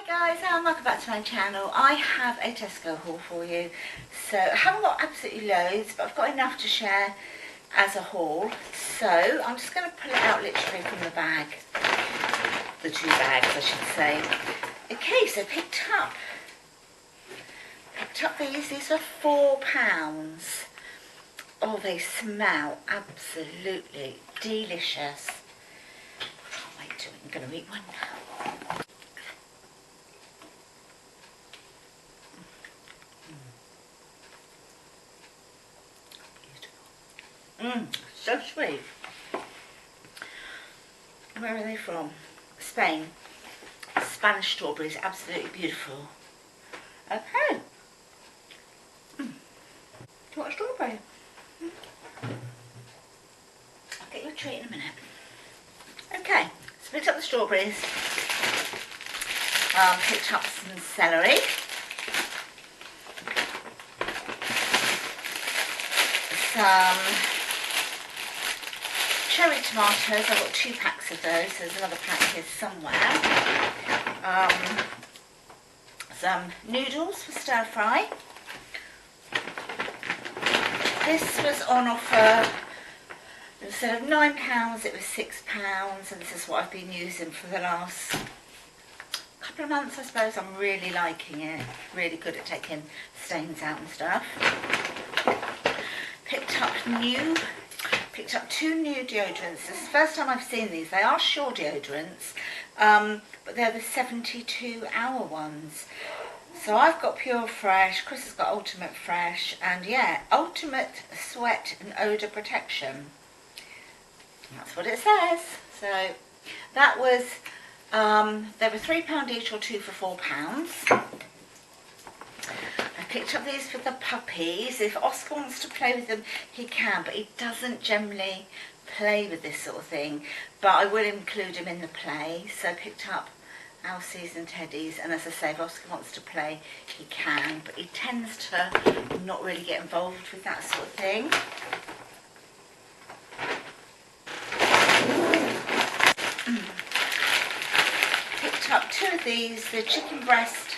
guys, and welcome back to my channel. I have a Tesco haul for you. So I haven't got absolutely loads, but I've got enough to share as a haul. So I'm just going to pull it out literally from the bag. The two bags, I should say. Okay, so picked up these. These are £4. Oh, they smell absolutely delicious. Can't wait to, I'm going to eat one now. So sweet. Where are they from? Spain. Spanish strawberries, absolutely beautiful. Okay. Do you want a strawberry? I'll get you a treat in a minute. Okay, so picked up the strawberries. Picked up some celery. Some cherry tomatoes. I've got 2 packs of those. There's another pack here somewhere. Some noodles for stir fry. This was on offer. Instead of £9, it was £6, and this is what I've been using for the last couple of months, I suppose. I'm really liking it. Really good at taking stains out and stuff. Picked up 2 new deodorants. This is the first time I've seen these. They are Sure deodorants, but they're the 72-hour ones. So I've got Pure Fresh, Chris has got Ultimate Fresh, and yeah, Ultimate Sweat and Odour Protection. That's what it says. So that was, they were £3 each or 2 for £4. I picked up these for the puppies. If Oscar wants to play with them, he can, but he doesn't generally play with this sort of thing. But I will include him in the play. So I picked up Elsie's and Teddy's, and as I say, if Oscar wants to play, he can, but he tends to not really get involved with that sort of thing. Picked up 2 of these, the chicken breast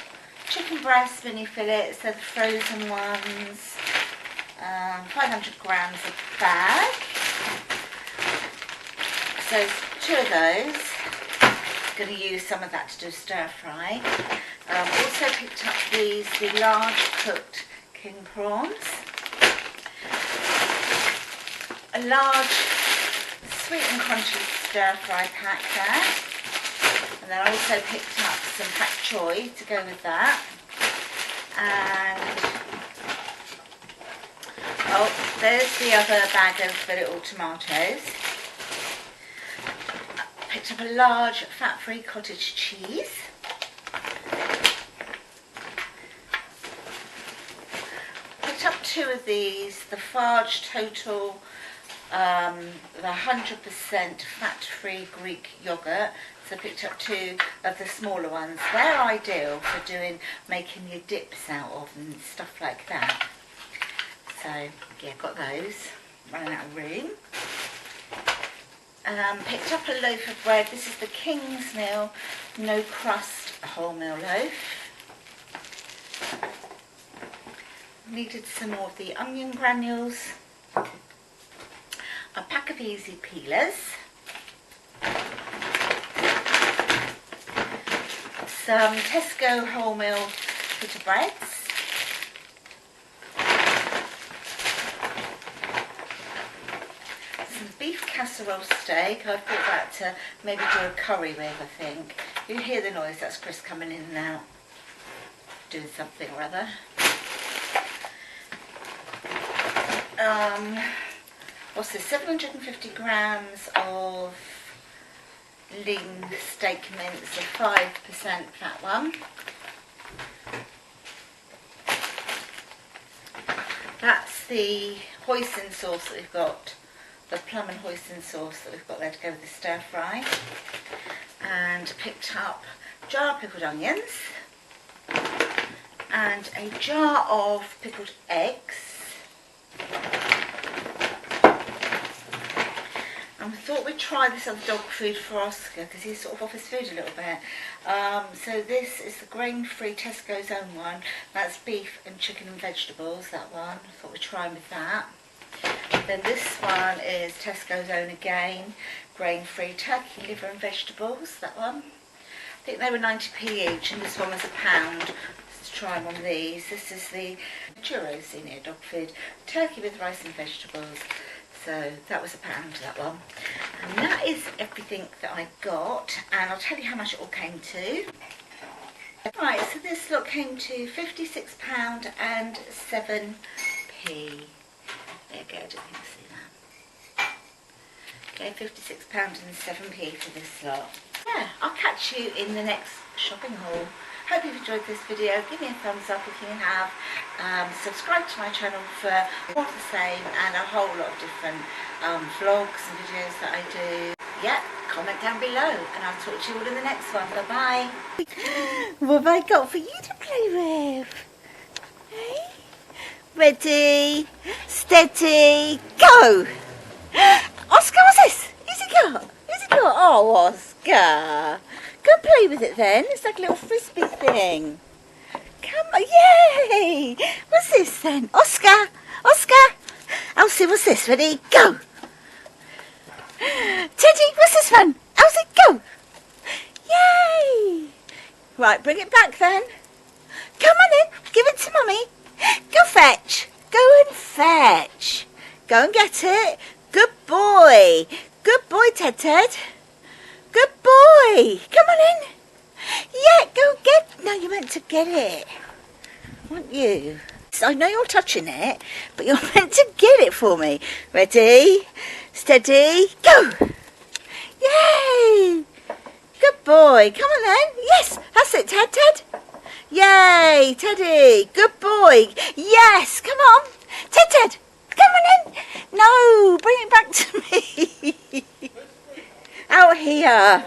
mini fillets. They're the frozen ones, 500 grams a bag. So 2 of those. Going to use some of that to do stir fry. Also picked up these, the large cooked king prawns. A large sweet and crunchy stir fry pack there. And then I also picked up some pak choy to go with that. And oh, there's the other bag of the little tomatoes. Picked up a large fat-free cottage cheese. Picked up 2 of these, the Farge Total, the 100% fat-free Greek yogurt. So I picked up 2 of the smaller ones. They're ideal for making your dips out of and stuff like that. So yeah, got those. Running out of room. Picked up a loaf of bread. This is the King's Meal, no crust wholemeal loaf. Needed some more of the onion granules. A pack of easy peelers. Some Tesco wholemeal pita breads. Beef casserole steak. I've bought that to maybe do a curry with, I think. You hear the noise, that's Chris coming in now, doing something or other. What's this? 750 grams of lean steak mince, a 5% fat one. That's the hoisin sauce that we've got. The plum and hoisin sauce that we've got there to go with the stir fry. And picked up a jar of pickled onions and a jar of pickled eggs. I thought we'd try this other dog food for Oscar because he's sort of off his food a little bit. So this is the grain-free Tesco's own one. That's beef and chicken and vegetables, that one. I thought we'd try him with that. Then this one is Tesco's own again, grain-free turkey, liver and vegetables, that one. I think they were 90p each and this one was £1. Let's try one of these. This is the churros senior dog food, turkey with rice and vegetables. So that was £1, that one. And that is everything that I got, and I'll tell you how much it all came to. Right, so this lot came to £56 and 7p. There you go, I don't think you see that. Okay, £56 and 7p for this lot. Yeah, I'll catch you in the next shopping haul. Hope you've enjoyed this video. Give me a thumbs up if you have. Subscribe to my channel for more of the same and a whole lot of different vlogs and videos that I do. Yeah, comment down below and I'll talk to you all in the next one. Bye bye. What have I got for you to play with? Hey? Ready, steady, go! Oscar, what's this? Who's it got? Who's it got? Oh, Oscar. Go play with it then. It's like a little frisbee thing. Come on, yay! What's this then? Oscar! Oscar! Elsie, what's this? Ready? Go! Teddy, what's this one? Elsie, go! Yay! Right, bring it back then. Come on in. Give it to Mummy. Go fetch. Go and fetch. Go and get it. Good boy. Good boy, Ted Ted. Good boy. Come on in. Yeah, go get... No, you're meant to get it. Aren't you? I know you're touching it, but you're meant to get it for me. Ready? Steady. Go. Yay. Good boy. Come on then. Yes, that's it, Ted Ted. Yay, Teddy. Good boy. Yes, come on. Ted Ted, come on in. No, bring it back to me. Out here.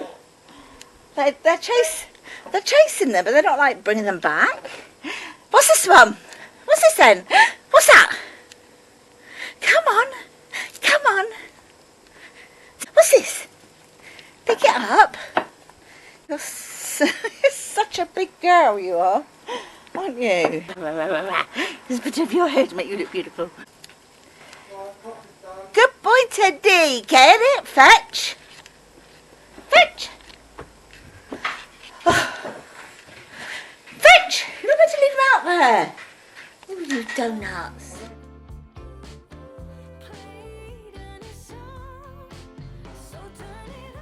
They're chasing them, but they're not like bringing them back. What's this one? What's this then? What's that? Come on. Come on. What's this? Pick it up. You're such a big girl, you are. Aren't you? Just put up your head to make you look beautiful. Good boy, Teddy. Get it? Fetch. Fetch. Oh. Fetch. You're not meant to leave him out there. Oh, you donuts.